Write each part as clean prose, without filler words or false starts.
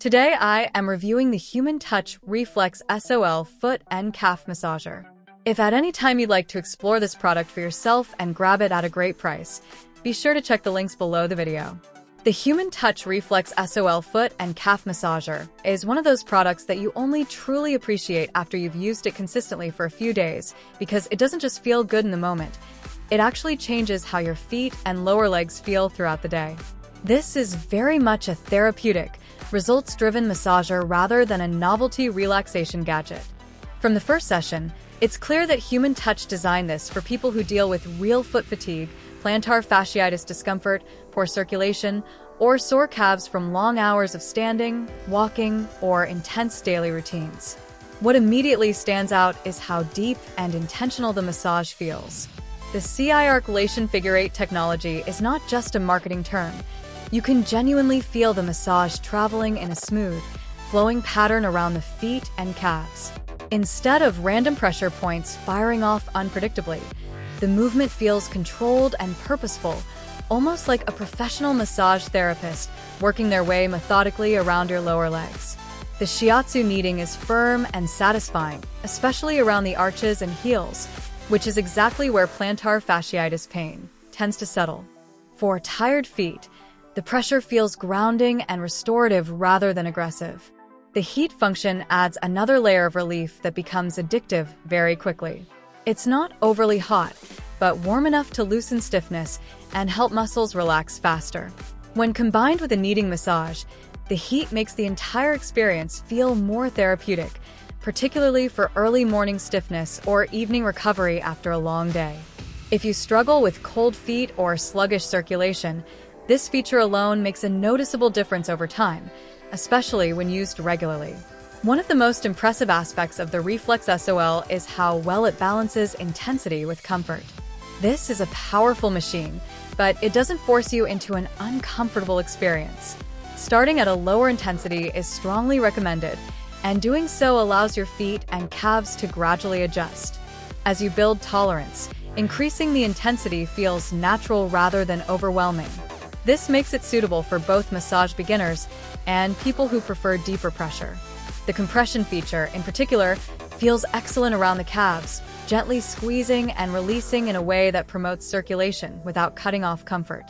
Today I am reviewing the Human Touch Reflex SOL Foot and Calf Massager. If at any time you'd like to explore this product for yourself and grab it at a great price, be sure to check the links below the video. The Human Touch Reflex SOL Foot and Calf Massager is one of those products that you only truly appreciate after you've used it consistently for a few days, because it doesn't just feel good in the moment. It actually changes how your feet and lower legs feel throughout the day. This is very much a therapeutic, results-driven massager rather than a novelty relaxation gadget. From the first session, it's clear that Human Touch designed this for people who deal with real foot fatigue, plantar fasciitis discomfort, poor circulation, or sore calves from long hours of standing, walking, or intense daily routines. What immediately stands out is how deep and intentional the massage feels. The CirQulation Figure-Eight Technology is not just a marketing term. You can genuinely feel the massage traveling in a smooth, flowing pattern around the feet and calves. Instead of random pressure points firing off unpredictably, the movement feels controlled and purposeful, almost like a professional massage therapist working their way methodically around your lower legs. The Shiatsu kneading is firm and satisfying, especially around the arches and heels, which is exactly where plantar fasciitis pain tends to settle. For tired feet, the pressure feels grounding and restorative rather than aggressive. The heat function adds another layer of relief that becomes addictive very quickly. It's not overly hot, but warm enough to loosen stiffness and help muscles relax faster. When combined with a kneading massage, the heat makes the entire experience feel more therapeutic, particularly for early morning stiffness or evening recovery after a long day. If you struggle with cold feet or sluggish circulation, this feature alone makes a noticeable difference over time, especially when used regularly. One of the most impressive aspects of the Reflex SOL is how well it balances intensity with comfort. This is a powerful machine, but it doesn't force you into an uncomfortable experience. Starting at a lower intensity is strongly recommended, and doing so allows your feet and calves to gradually adjust. As you build tolerance, increasing the intensity feels natural rather than overwhelming. This makes it suitable for both massage beginners and people who prefer deeper pressure. The compression feature, in particular, feels excellent around the calves, gently squeezing and releasing in a way that promotes circulation without cutting off comfort.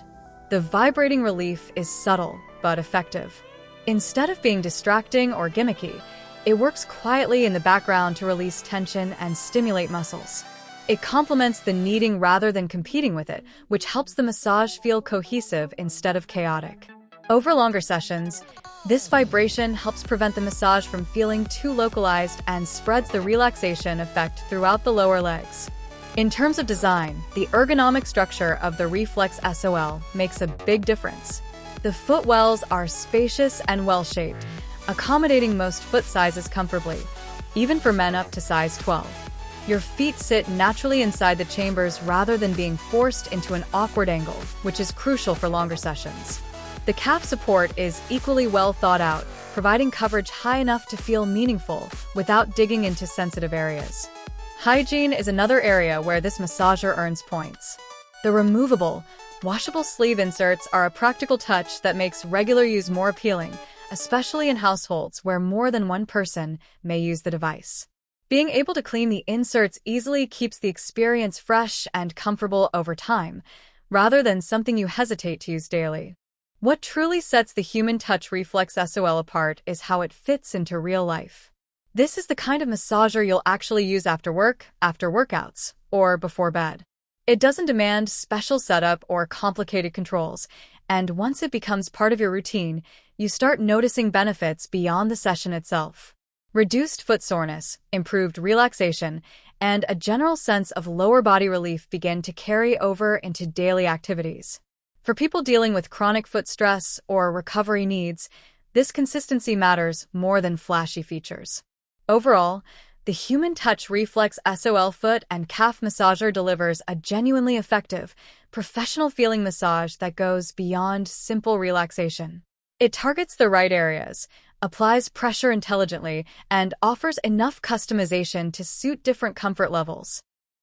The vibrating relief is subtle but effective. Instead of being distracting or gimmicky, it works quietly in the background to release tension and stimulate muscles. It complements the kneading rather than competing with it, which helps the massage feel cohesive instead of chaotic. Over longer sessions, this vibration helps prevent the massage from feeling too localized and spreads the relaxation effect throughout the lower legs. In terms of design, the ergonomic structure of the Reflex SOL makes a big difference. The footwells are spacious and well-shaped, accommodating most foot sizes comfortably, even for men up to size 12. Your feet sit naturally inside the chambers rather than being forced into an awkward angle, which is crucial for longer sessions. The calf support is equally well thought out, providing coverage high enough to feel meaningful without digging into sensitive areas. Hygiene is another area where this massager earns points. The removable, washable sleeve inserts are a practical touch that makes regular use more appealing, especially in households where more than one person may use the device. Being able to clean the inserts easily keeps the experience fresh and comfortable over time, rather than something you hesitate to use daily. What truly sets the Human Touch Reflex SOL apart is how it fits into real life. This is the kind of massager you'll actually use after work, after workouts, or before bed. It doesn't demand special setup or complicated controls, and once it becomes part of your routine, you start noticing benefits beyond the session itself. Reduced foot soreness, improved relaxation, and a general sense of lower body relief begin to carry over into daily activities. For people dealing with chronic foot stress or recovery needs, this consistency matters more than flashy features. Overall, the Human Touch Reflex SOL Foot and Calf Massager delivers a genuinely effective, professional-feeling massage that goes beyond simple relaxation. It targets the right areas, applies pressure intelligently, and offers enough customization to suit different comfort levels.